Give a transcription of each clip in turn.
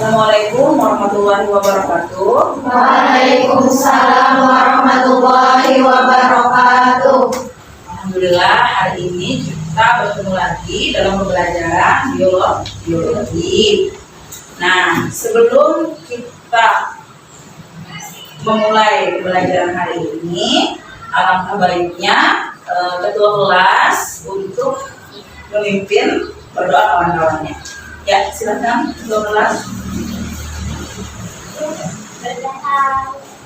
Assalamualaikum warahmatullahi wabarakatuh. Waalaikumsalam warahmatullahi wabarakatuh. Alhamdulillah, hari ini kita bertemu lagi dalam pembelajaran biologi. Nah, sebelum kita memulai pembelajaran hari ini, alangkah baiknya ketua kelas untuk memimpin berdoa kawan-kawannya. Ya, silakan ketua kelas.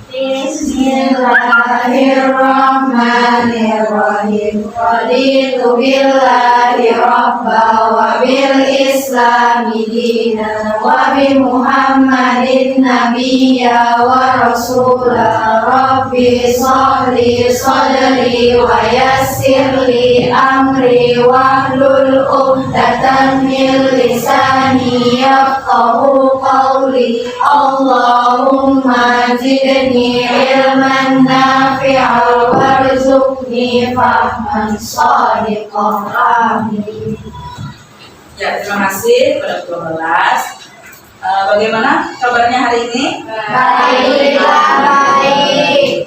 Bismillahirrahmanirrahim. Raditu billahi rabba wa bil islami dina wa bi Muhammadin nabiyya wa rasula. Rabbi sholli sadri wa yassirli amri wahlul 'uqdatam min lisani yafqahu qawli. Allahumma zidni ilman nafi'an warzuqni fahman shadiqan. Amin. Ya, terima kasih kepada ketua kelas. Bagaimana kabarnya hari ini? Baik.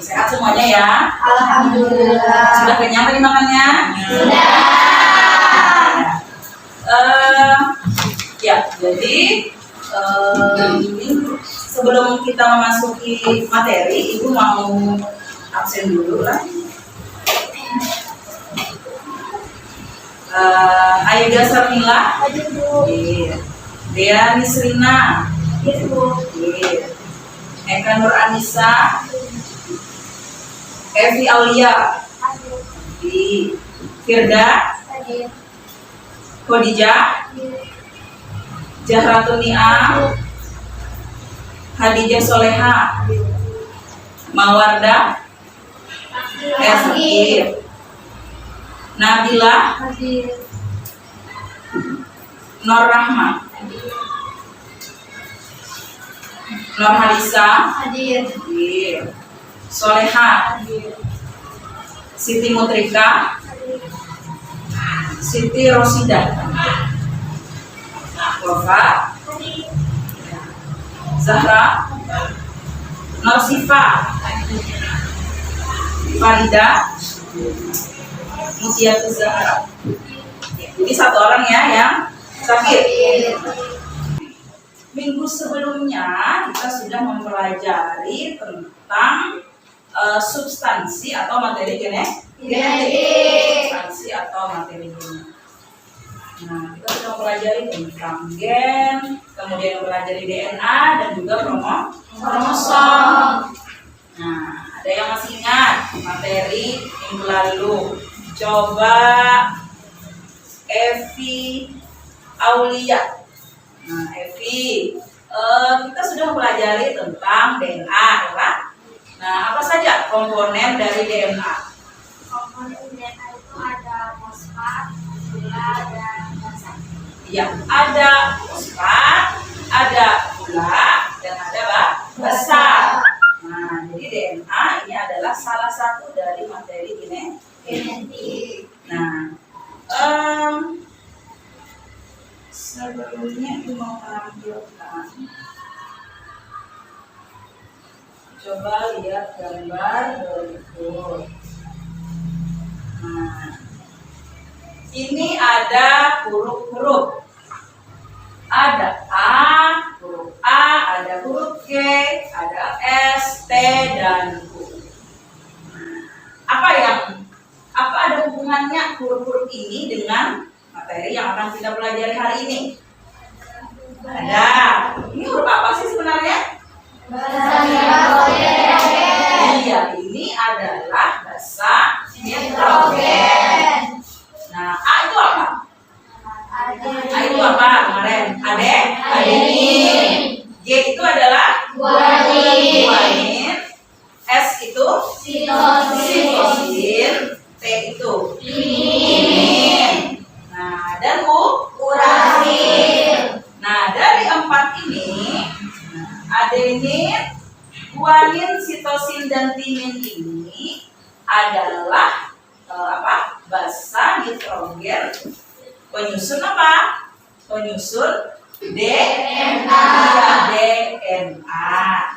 Sehat semuanya ya? Alhamdulillah. Sudah kenyang tadi makannya? Sudah. Ya, jadi ini sebelum kita memasuki materi, Ibu mau absen dulu lah. Aida Sarmila, Dea Nisrina, Eka Nur Anissa, Evi Aulia, Firda, Khadijah, Zahratun Niam, Hadijah Soleha, Mawarda, Esir, Nabila, Nur Rahma, Nur Halisa, Soleha, Siti Mutrika, Siti Rosida, Wafa, Zahra, Nur Sifa, Farida, Mutiara Zahra. Jadi satu orang ya yang sakit. Minggu sebelumnya kita sudah mempelajari tentang substansi atau materi genetik. Substansi atau materi genetik. Nah, kita sudah mempelajari tentang gen, kemudian mempelajari DNA dan juga kromosom. Nah, ada yang masih ingat materi minggu lalu? Coba Evi Aulia. Nah, Evi, kita sudah mempelajari tentang DNA, ya kan? Nah, apa saja komponen dari DNA? Komponen DNA itu ada fosfat, gula, dan basa. Ya, ada fosfat, ada gula, dan ada basa. Nah, jadi DNA ini adalah salah satu dari materi genetik. Nah, sebelumnya Ibu mau menampilkan. Coba lihat gambar berikut. Nah, ini ada huruf-huruf. Ada A, huruf A, ada huruf G, ada S, T, dan U. Apa ada hubungannya huruf-huruf ini dengan materi yang akan kita pelajari hari ini? Ada. Ini huruf apa sih sebenarnya? Iya, ini adalah bahasa nitrogen. Nah, A itu apa? A itu apa kemarin? Adenin. G itu adalah guanin. S itu sitosin. T itu limin. Nah, dan U urasil. Nah, dari empat ini, adenin, guanin, sitosin, dan timin ini adalah basa nitrogen penyusun apa? Penyusun DNA. DNA.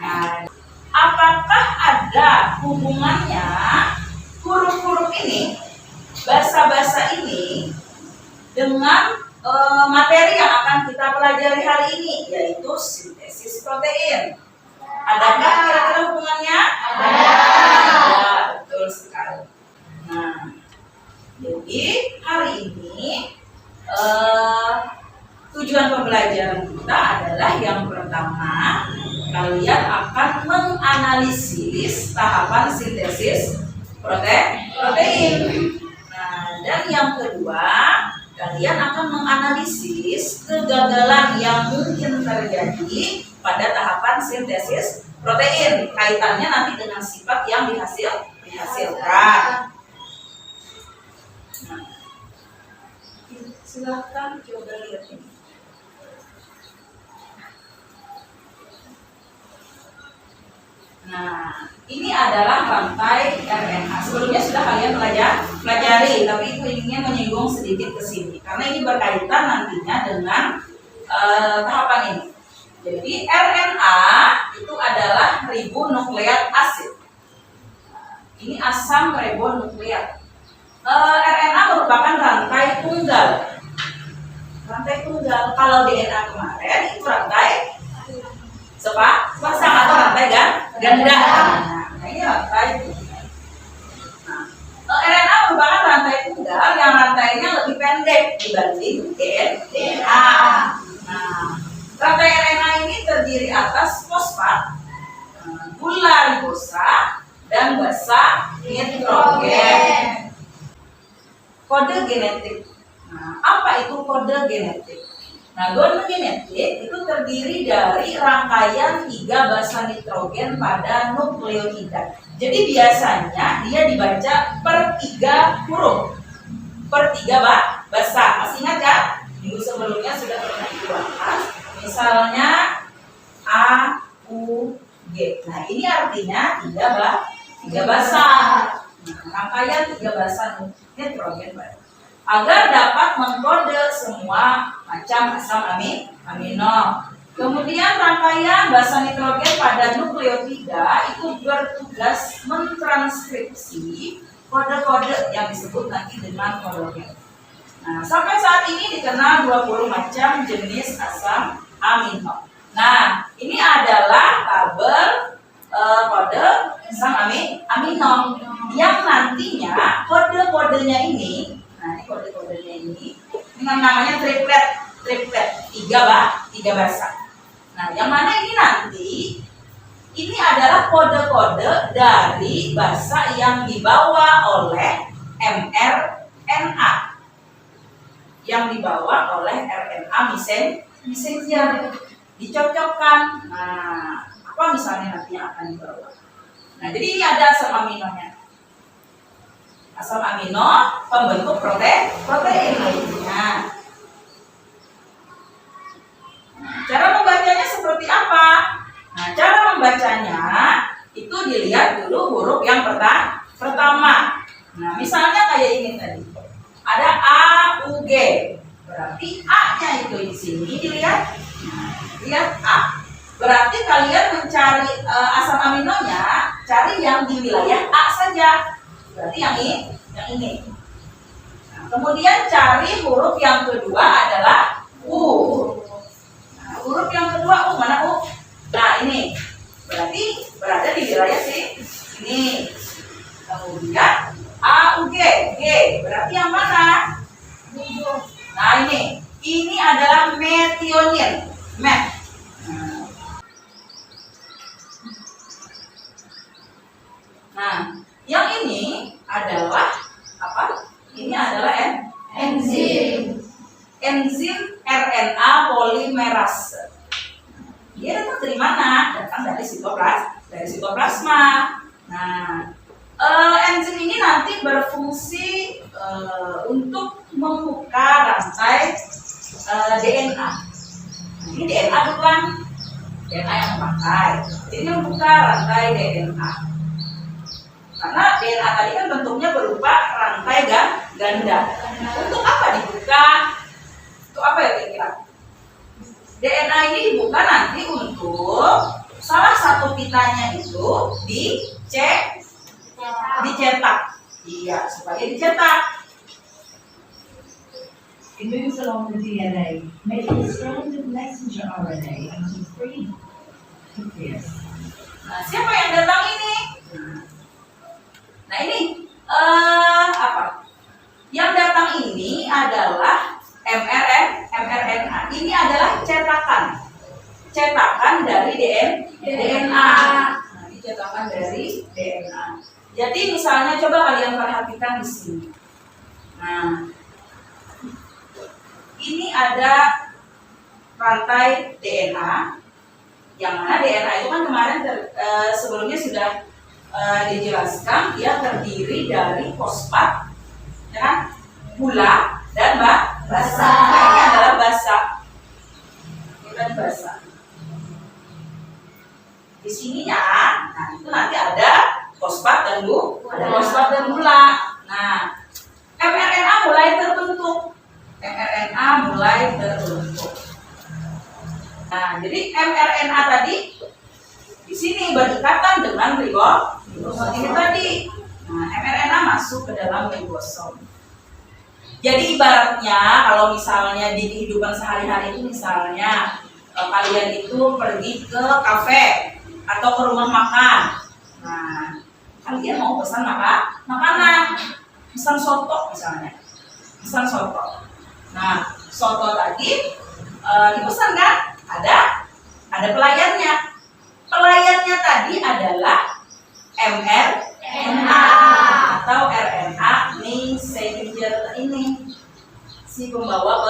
Nah, apakah ada hubungannya huruf-huruf ini, bahasa-bahasa ini dengan materi yang akan kita pelajari hari ini, yaitu sintesis protein? Adakah kira-kira hubungannya? Ada, betul sekali. Nah, jadi hari ini tujuan pembelajaran kita adalah yang pertama, kalian akan menganalisis tahapan sintesis protein. Nah, dan yang kedua, kalian akan menganalisis kegagalan yang mungkin terjadi pada tahapan sintesis protein. Kaitannya nanti dengan sifat yang dihasilkan. Nah, silahkan coba lihat ini. Nah, ini adalah rantai RNA. Sebelumnya sudah kalian pelajari, tapi itu ingin menyinggung sedikit ke sini karena ini berkaitan nantinya dengan tahapan ini. Jadi RNA itu adalah ribonukleat asid. Ini asam ribonukleat. RNA merupakan rantai tunggal. Rantai tunggal. Kalau DNA kemarin itu rantai sepasang atau rantai ganda. Nah, ini rantai tunggal. Nah, RNA merupakan rantai tunggal yang rantainya lebih pendek dibanding DNA. Nah, rantai RNA ini terdiri atas fosfat, gula ribosa, dan basa nitrogen. Kode genetik. Nah, apa itu kode genetik? Nah, kode genetik itu terdiri dari rangkaian 3 basa nitrogen pada nukleotida. Jadi biasanya dia dibaca per 3 huruf, per 3 basa. Masih ingat kan? Minggu sebelumnya sudah pernah dibahas. Misalnya A, U, G. Nah, ini artinya 3 basa. Nah, rangkaian 3 basa nitrogen agar dapat mengkode semua macam asam amino. Kemudian rangkaian basa nitrogen pada nukleotida itu bertugas mentranskripsi kode-kode yang disebut nanti dengan kode. Nah, sampai saat ini dikenal 20 macam jenis asam amino. Nah, ini adalah tabel kode asam amino yang nantinya kode-kodenya ini, nah ini kode-kodenya ini dengan namanya triplet 3 basa. Nah, yang mana ini nanti ini adalah kode-kode dari basa yang dibawa oleh mRNA, yang dibawa oleh RNA messenger, dicocokkan. Nah, apa misalnya nanti yang akan dibawa? Nah, jadi ini ada asam aminonya. Asam amino pembentuk protein. Nah, cara membacanya seperti apa? Nah, cara membacanya itu dilihat dulu huruf yang pertama. Nah, misalnya kayak ini tadi. Ada A, U, G. Berarti A-nya itu di sini dilihat. Nah, lihat A. Berarti kalian mencari asam aminonya, cari yang di wilayah A saja. Berarti yang ini. Nah, kemudian cari huruf yang kedua adalah U. Nah, huruf yang kedua U, mana U? Nah, ini. Berarti berada di wilayah ini. Kemudian A, U, G. Berarti yang mana? Nah, ini adalah metionin. Nah, yang ini adalah apa? Ini adalah enzim. Enzim RNA polimerase. Dia datang dari mana? Datang dari sitoplasma. Nah, enzim ini nanti berfungsi untuk membuka rantai DNA. Ini DNA bukan DNA yang memakai. Ini membuka rantai DNA. Karena DNA tadi kan bentuknya berupa rantai ganda. Untuk apa dibuka? Untuk apa ya kira-kira? DNA ini dibuka nanti untuk salah satu pitanya itu dicetak. Iya, supaya dicetak. It moves along the DNA, making a stranded messenger RNA into three nucleus. Nah, siapa yang datang ini? Nah, ini apa? Yang datang ini adalah mRNA. Ini adalah cetakan dari DNA. Nah, ini cetakan dari DNA. Jadi misalnya coba kalian perhatikan di sini. Nah, ini ada rantai DNA, yang mana DNA itu kan kemarin sebelumnya sudah dijelaskan dia terdiri dari fosfat, ya kan, gula dan basa. Nah, ini adalah basa. Ini kan basa. Di sininya, nah itu nanti ada fosfat dan gula. Nah, mRNA mulai terbentuk. Nah, jadi mRNA tadi di sini berikatan dengan ribosom ini tadi. Nah, mRNA masuk ke dalam ribosom. Jadi ibaratnya kalau misalnya di kehidupan sehari-hari itu misalnya kalian itu pergi ke kafe atau ke rumah makan. Nah, kalian mau pesan makanan, pesan soto misalnya, pesan soto. Nah, soto tadi dipesan kan? Ada pelayannya. Pelayannya tadi adalah mRNA atau RNA messenger ini, si pembawa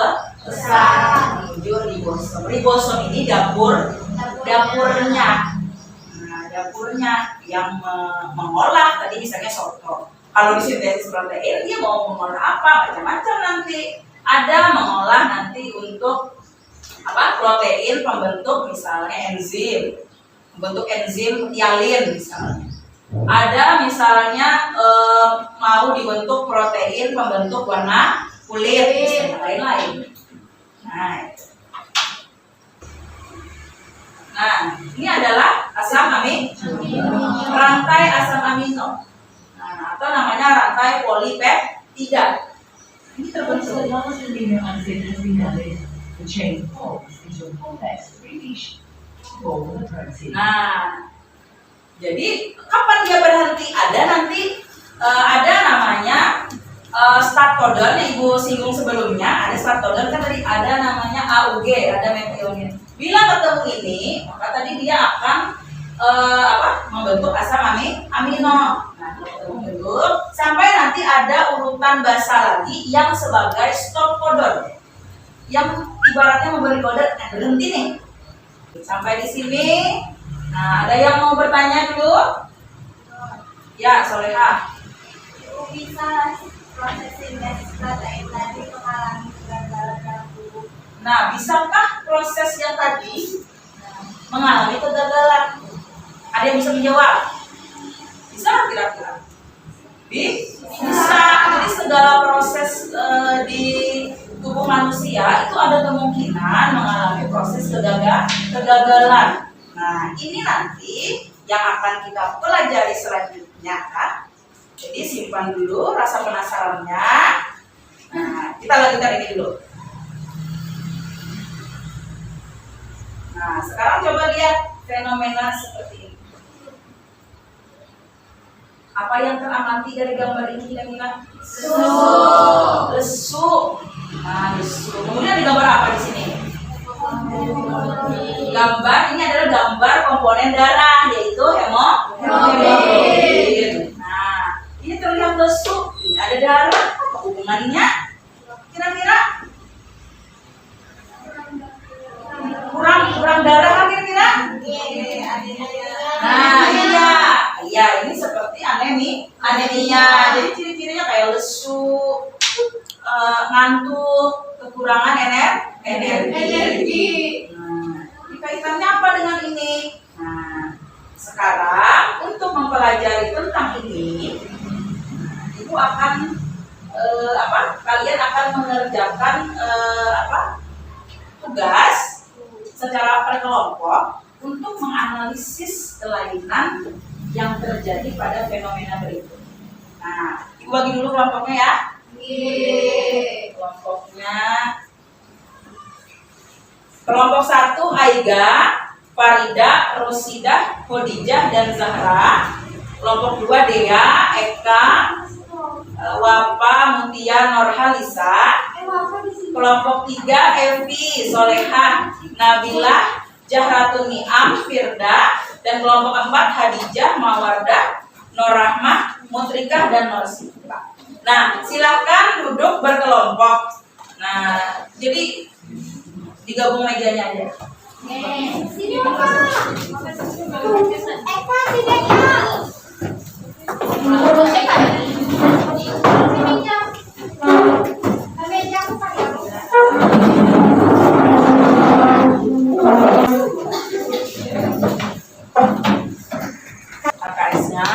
pesan menuju ribosom. Ribosom ini dapurnya. Nah, dapurnya yang mengolah tadi misalnya soto. Kalau disintesis protein dia mau mengolah apa? Macam-macam nanti. Ada mengolah nanti untuk protein pembentuk misalnya enzim, membentuk enzim hialin misalnya. Ada misalnya mau dibentuk protein pembentuk warna kulit misalnya, lain-lain. Nah, ini adalah asam amino, rantai asam amino. Nah, atau namanya rantai polipeptida. Ini terbentuk. Once the last amino acid has been added, the chain forms into a complex 3D form of the protein. Nah, jadi kapan dia berhenti? Ada namanya start codon yang Ibu singgung sebelumnya. Ada start codon kan tadi ada namanya AUG, ada metionin. Bila ketemu ini, maka tadi dia akan membentuk asam amino. Nah, membentuk sampai nanti ada urutan basa lagi yang sebagai stop codon, yang ibaratnya memberi kode berhenti nih. Sampai di sini. Nah, ada yang mau bertanya dulu? Ya, Soleha. Bisa proses sintesis protein tadi mengalami kegagalan dalam tubuh. Nah, bisakah proses yang tadi mengalami kegagalan? Ada yang bisa menjawab? Bisa kira-kira? Bisa. Jadi segala proses di tubuh manusia itu ada kemungkinan mengalami proses kegagalan. Nah, ini nanti yang akan kita pelajari selanjutnya kan. Jadi simpan dulu rasa penasarannya. Nah, kita lanjutkan ini dulu. Nah, sekarang coba lihat fenomena seperti ini. Apa yang teramati dari gambar ini kira-kira? Lesu. Nah, lesu. Kemudian di gambar apa di sini? Gambar ini adalah gambar komponen darah, yaitu hemoglobin. Nah, ini terlihat lesu. Ini ada darah. Apa hubungannya? Kira-kira? Kurang darah kan kira-kira? Nah, iya, ini seperti anemia. Jadi ciri-cirinya kayak lesu, ngantuk, kekurangan energi. Nah, kaitannya apa dengan ini? Nah, sekarang untuk mempelajari tentang ini, Ibu akan kalian akan mengerjakan tugas secara per kelompok untuk menganalisis kelainan yang terjadi pada fenomena berikut. Nah, Ibu bagi dulu kelompoknya ya. Kelompoknya. Kelompok 1 Aiga, Farida, Rosidah, Khadijah, dan Zahra. Kelompok 2 Dea, Eka, Wafa, Mutia, Norhalisa. Kelompok 3 Evi, Solehah, Nabilah, Jahratun Ni'am, Firda. Dan kelompok 4 Hadijah, Mawardah, Norrahmah, Mutrikah, dan Norsita. Nah, silakan duduk berkelompok. Nah, jadi digabung mejanya aja. Sini Eka. Eka sini ya. Meja aku pakai. KKS-nya.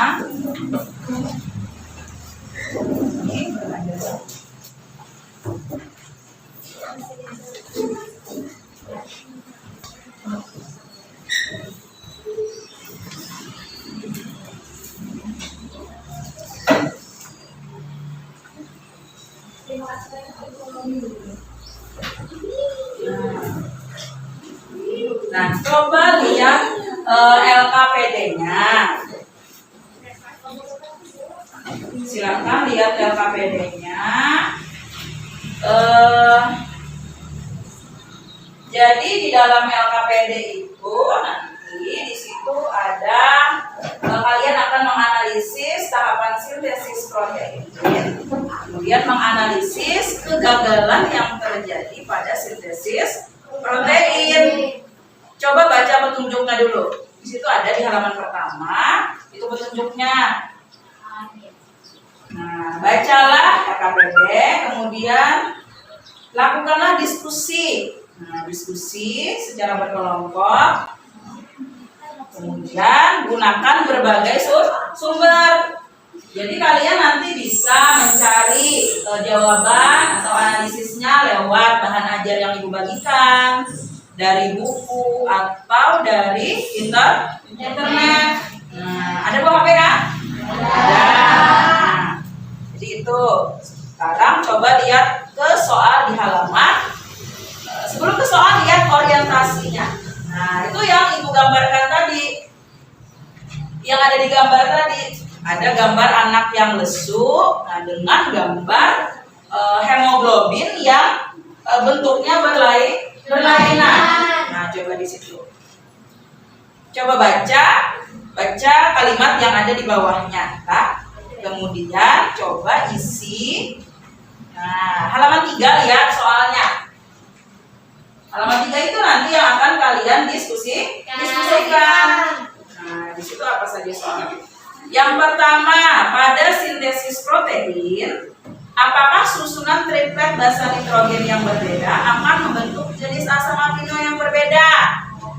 Nah, coba lihat LKPD-nya. Silakan lihat LKPD-nya. Jadi di dalam LKPD itu nanti di situ ada kalian akan menganalisis tahapan sintesis protein, kemudian menganalisis kegagalan yang terjadi pada sintesis protein. Coba baca petunjuknya dulu. Di situ ada di halaman pertama, itu petunjuknya. Nah, bacalah LKPD, kemudian lakukanlah diskusi. Nah, diskusi secara berkelompok. Kemudian gunakan berbagai sumber. Jadi kalian nanti bisa mencari jawaban atau analisisnya lewat bahan ajar yang Ibu bagikan, dari buku atau dari internet. Nah, ada buah HP kan? Ada. Nah, jadi itu. Sekarang coba lihat ke soal di halaman. Sebelum ke soal, lihat orientasinya. Nah, itu yang Ibu gambarkan tadi. Yang ada di gambar tadi, ada gambar anak yang lesu, nah, dengan gambar hemoglobin yang bentuknya berlainan. Nah, coba di situ. Coba baca kalimat yang ada di bawahnya. Nah, kemudian coba isi. Nah, halaman 3 lihat soalnya. Halaman 3 itu nanti yang akan kalian diskusikan. Nah, di situ apa saja soalnya? Yang pertama, pada sintesis protein, apakah susunan triplet basa nitrogen yang berbeda akan membentuk jenis asam amino yang berbeda?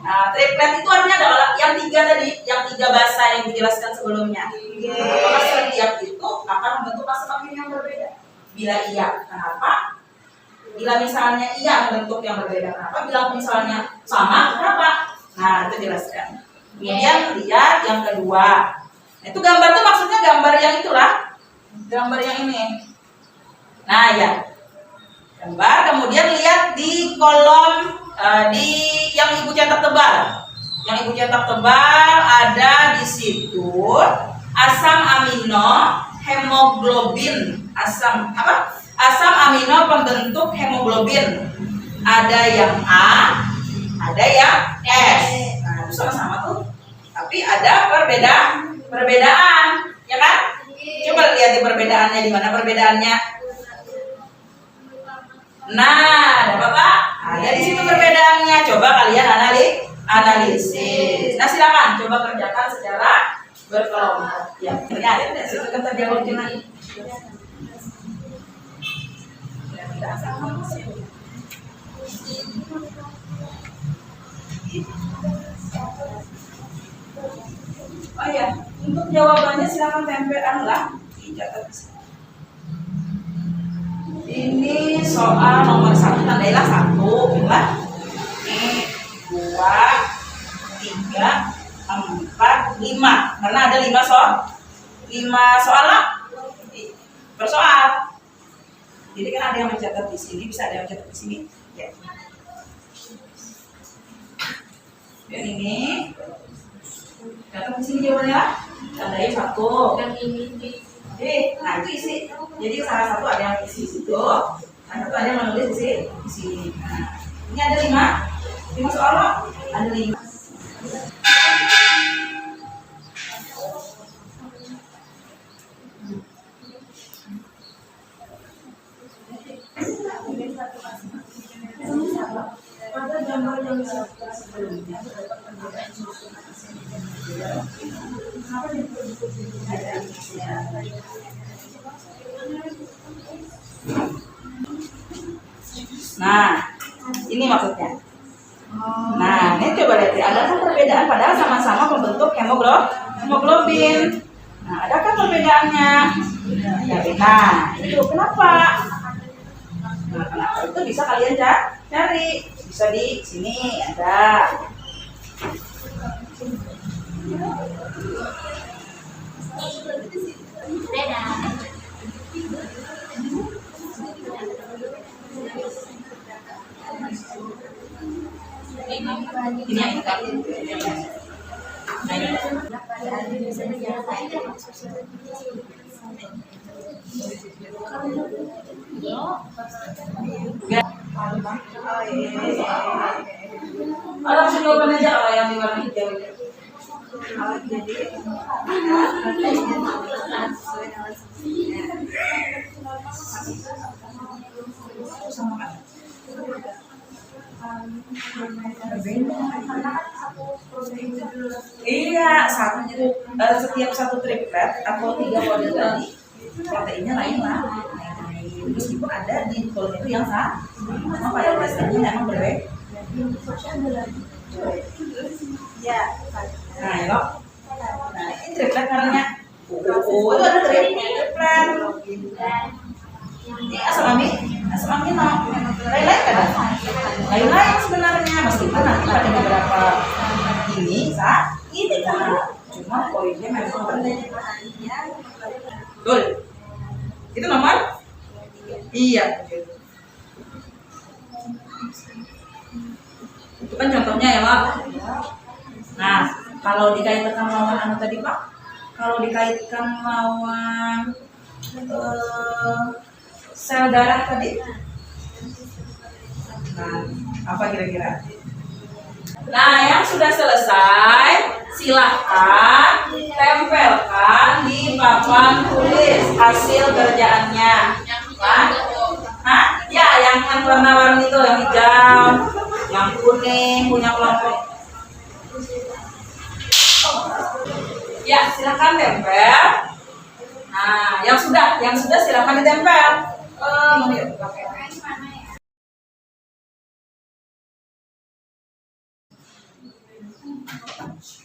Nah, triplet itu artinya adalah yang 3 tadi, yang 3 basa yang dijelaskan sebelumnya. Apakah setiap itu akan membentuk asam amino yang berbeda? Bila iya, kenapa? Bila misalnya iya membentuk yang berbeda, kenapa? Bila misalnya sama, kenapa? Nah, itu jelaskan. Kemudian lihat yang kedua. Itu gambar tuh maksudnya gambar yang itulah, gambar yang ini. Nah ya, gambar. Kemudian lihat di kolom di yang Ibu cetak tebal. Yang Ibu cetak tebal ada di situ asam amino hemoglobin. Asam apa? Asam amino pembentuk hemoglobin. Ada yang A, ada yang S. Nah, itu sama-sama tuh. Tapi ada perbedaan, ya kan? Coba lihat di perbedaannya, di mana perbedaannya. Nah, ada apa? Ada di situ perbedaannya. Coba kalian analisis. Nah, silakan coba kerjakan secara berkelompok. Ya, ternyata ada situ kan terjawabnya nanti. Tidak sama sih. Oh ya, untuk jawabannya silakan tempelkan lah dicatat. Ini soal nomor 1, tandailah 1, ini 2, 3, 4, 5. Karena ada 5 soal per soal. Jadi kan ada yang mencatat di sini, bisa ada yang mencatat di sini. Ya. Dan ini catat di sini jawabannya. Tandai 1. Yang ini Jadi, nah itu isi. Jadi salah satu ada yang isi di situ, salah satu ada yang menulis di sini. Nah, ini ada 5 soal loh. Ada 5. Pada gambar-gambar sebelumnya terdapat perbedaan susunan Nah, ini maksudnya. Nah, ini coba lihat ya. Adakah perbedaan padahal sama-sama membentuk hemoglobin? Nah, adakah perbedaannya? Nah, itu kenapa? Nah, kenapa itu bisa kalian cari? Bisa di sini ada. beda. Ini yang kita. Nah, ini. Langsung jawaban aja kalau yang di warna hijau. Iya, setiap satu triplet atau 3 kode tadi proteinnya lain lah. Meskipun ada di kode itu yang sama, pada dasarnya memang berbeda. Ya. Nah, ya loh. Nah, ini triplet namanya. Oh, itu ada triplet. Ini asam amino. Lain-lain kan? Lain-lain sebenarnya, meskipun nanti pada beberapa ini kan cuma poinnya memang berbeda. Betul. Itu nomor? Iya. Itu kan contohnya ya, Pak. Nah, kalau dikaitkan lawan tadi, Pak. Kalau dikaitkan lawan sel darah tadi. Nah, apa kira-kira? Nah, yang sudah selesai, silahkan tempelkan di papan tulis hasil kerjaannya. Hah? Ya, yang warna-warni itu, yang hijau, yang kuning, punya kelompok. Ya, silahkan tempel. Nah, yang sudah silahkan ditempel.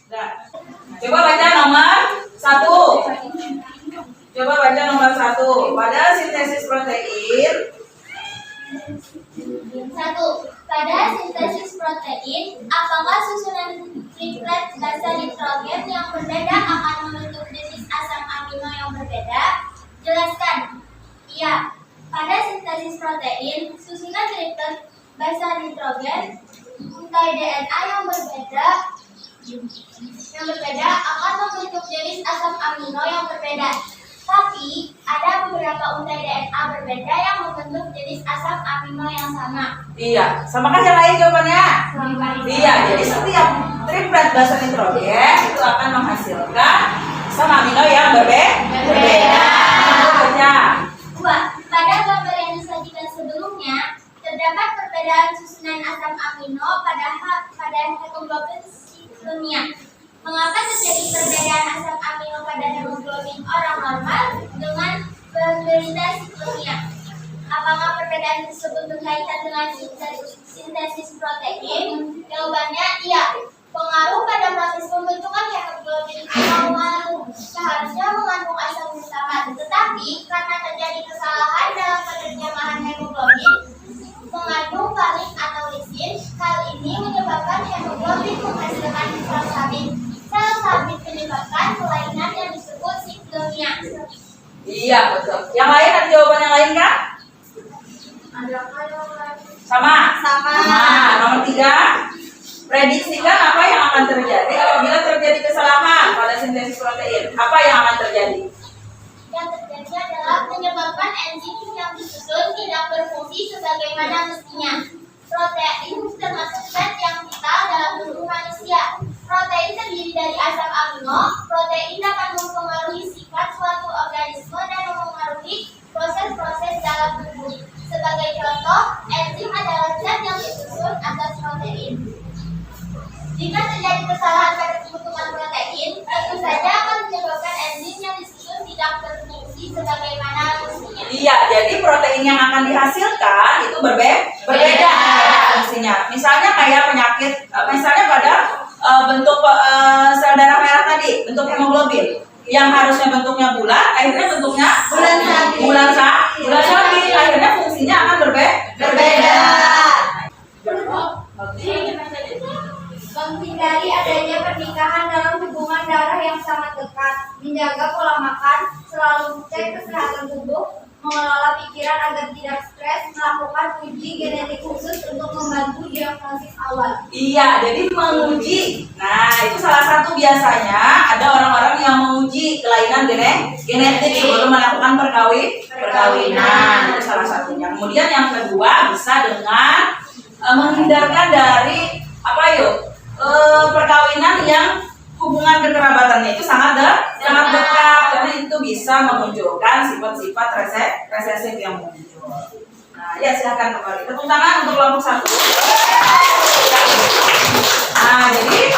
Nah, coba baca nomor 1. Coba baca nomor 1. Pada sintesis protein. 1. Pada sintesis protein, apakah susunan triplet basa nitrogen yang berbeda akan membentuk jenis asam amino yang berbeda? Jelaskan. Iya. Pada sintesis protein, susunan triplet basa nitrogen untai DNA yang berbeda akan membentuk jenis asam amino yang berbeda. Tapi ada beberapa untai DNA berbeda yang membentuk jenis asam amino yang sama. Iya, sama kan yang lain jawabannya? Iya, jadi setiap triplet basa nitrogen itu akan menghasilkan asam amino yang berbeda. Baca. 2. Pada gambar yang disajikan sebelumnya, terdapat perbedaan susunan asam amino pada hemoglobin ilmiah. Mengapa terjadi perbedaan asam amino pada hemoglobin orang normal dengan prioritas ilmiah? Apakah perbedaan tersebut berkaitan dengan sintesis protein? Jawabannya iya. Pengaruh pada proses pembentukan hemoglobin seharusnya mengandung asam glutamat, tetapi karena terjadi kesalahan dalam penerjemahan hemoglobin mengandung valin atau lisin, hal ini menyebabkan hemoglobin Iya, betul. Yang lain ada jawaban yang lain kah? Sama? Sama. Nomor 3, prediksikan apa yang akan terjadi apabila terjadi kesalahan pada sintesis protein. Apa yang akan terjadi? Yang terjadi adalah menyebabkan enzim yang disusun tidak berfungsi sebagaimana mestinya. Protein termasuk zat yang vital dalam tubuh manusia. Protein terdiri dari asam amino. Protein dapat mempengaruhi sifat suatu organisme dan mempengaruhi proses-proses dalam tubuh. Sebagai contoh, enzim adalah zat yang disusun atas protein. Jika terjadi kesalahan pada pembentukan protein, tentu saja akan menyebabkan enzim yang disusun tidak berfungsi sebagaimana mestinya. Iya, jadi protein yang akan dihasilkan itu berbeda fungsinya. Misalnya kayak penyakit, misalnya pada bentuk sel darah merah tadi, bentuk hemoglobin, yang harusnya bentuknya bulat, akhirnya bentuknya bulan sabit, akhirnya fungsinya akan berbeda. Menghindari adanya pernikahan dalam hubungan darah yang sangat dekat, menjaga pola makan, selalu cek kesehatan tubuh, mengelola pikiran agar tidak stres, melakukan uji genetik khusus untuk membantu diagnosis awal. Iya, jadi menguji. Nah, itu salah satu biasanya ada orang-orang yang menguji kelainan genetik sebelum melakukan perkawinan. Itu salah satunya. Kemudian yang kedua bisa dengan menghindarkan dari perkawinan yang hubungan kekerabatannya itu sangat dekat, karena itu bisa memunculkan sifat-sifat resesif yang muncul. Nah, ya silakan kembali. Tepuk tangan untuk kelompok 1. Nah, jadi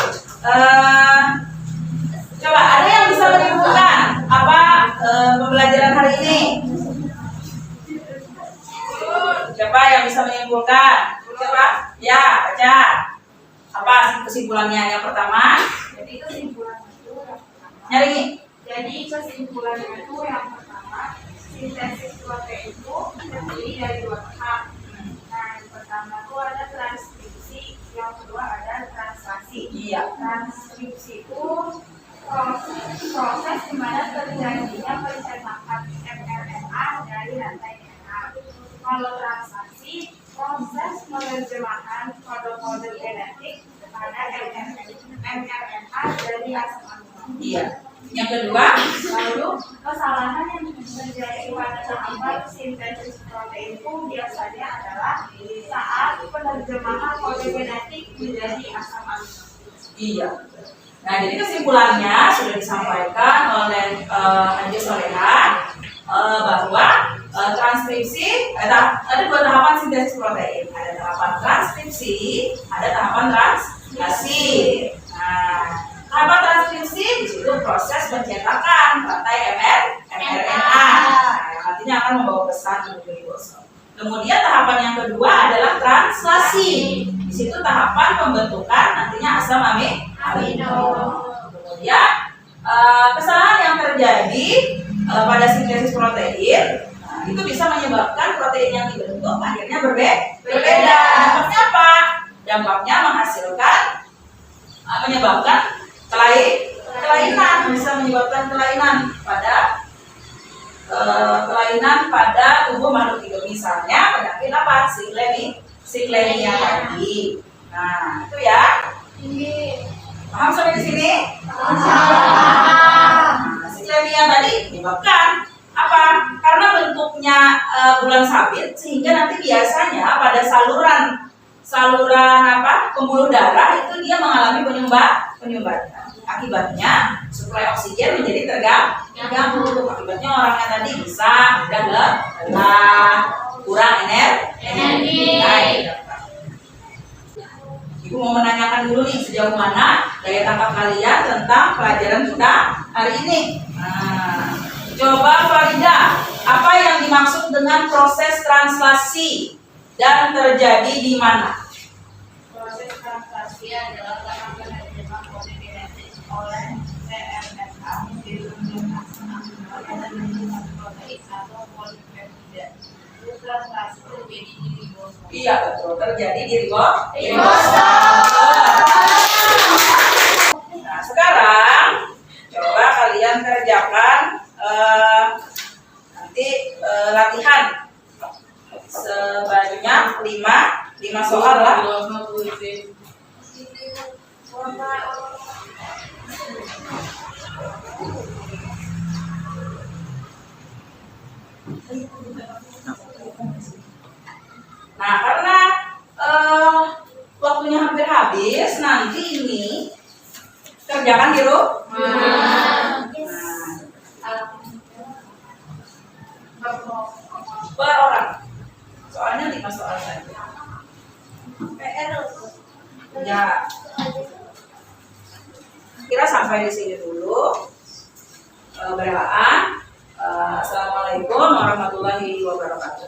coba ada yang bisa menyimpulkan apa pembelajaran hari ini? Siapa yang bisa menyimpulkan? Siapa? Ya, baca. Apa kesimpulannya? Yang pertama, Jadi kesimpulannya itu yang pertama. nyari. Jadi kesimpulannya itu yang pertama, sintesis protein itu terdiri dari 2 tahap. Nah, yang pertama itu ada transkripsi, yang kedua ada translasi. Iya. Transkripsi itu proses di mana terjadinya pencetakan mRNA dari rantai DNA. Kalau translasi, proses penerjemahan kode-kode genetik pada mRNA dari asam amino. Iya. Yang kedua, Lalu kesalahan yang terjadi pada tahapan sintesis protein itu biasanya adalah saat penerjemahan kode genetik menjadi asam amino. iya. Nah, jadi kesimpulannya sudah disampaikan oleh Anjus Soleha bahwa transkripsi ada 2 tahapan sintesis protein. Ada tahapan transkripsi, ada tahapan translasi. Nah, tahapan transkripsi di situ proses pencetakan rantai mRNA, yang nantinya akan membawa pesan menuju ribosom. Kemudian tahapan yang kedua adalah translasi. Di situ tahapan pembentukan nantinya asam amino. Kemudian kesalahan yang terjadi pada sintesis protein itu bisa menyebabkan protein yang dibentuk akhirnya berbeda. Dampaknya apa? Dampaknya menghasilkan menyebabkan kelainan, bisa menyebabkan kelainan pada tubuh makhluk hidup, misalnya penyakit apa? Siklemia tadi. Nah, itu ya. Paham sampai di sini? Siklemia tadi menyebabkan apa? Karena bentuknya bulan sabit, sehingga nanti biasanya pada saluran pembuluh darah itu dia mengalami penyumbatan. Akibatnya suplai oksigen menjadi terganggu. Akibatnya orangnya tadi bisa lelah, kurang energi. Ibu mau menanyakan dulu nih, sejauh mana daya tangkap kalian tentang pelajaran kita hari ini. Nah, coba Farida, apa yang dimaksud dengan proses translasi dan terjadi di mana? Proses translasi adalah karena penerjemahan kode genetik oleh mRNA menjadi asam amino yang mengandung protein atau polipeptida. Translasi terjadi di ribosom. Iya betul, terjadi di ribosom. Nah, sekarang coba kalian kerjakan Nanti latihan sebanyak 5 soal lah. Nah, karena waktunya hampir habis, nanti ini kerjakan di rumah. Per orang. Soalnya 5 soal saja. Ya. Kira sampai di sini dulu. Berelaan. Assalamualaikum warahmatullahi wabarakatuh.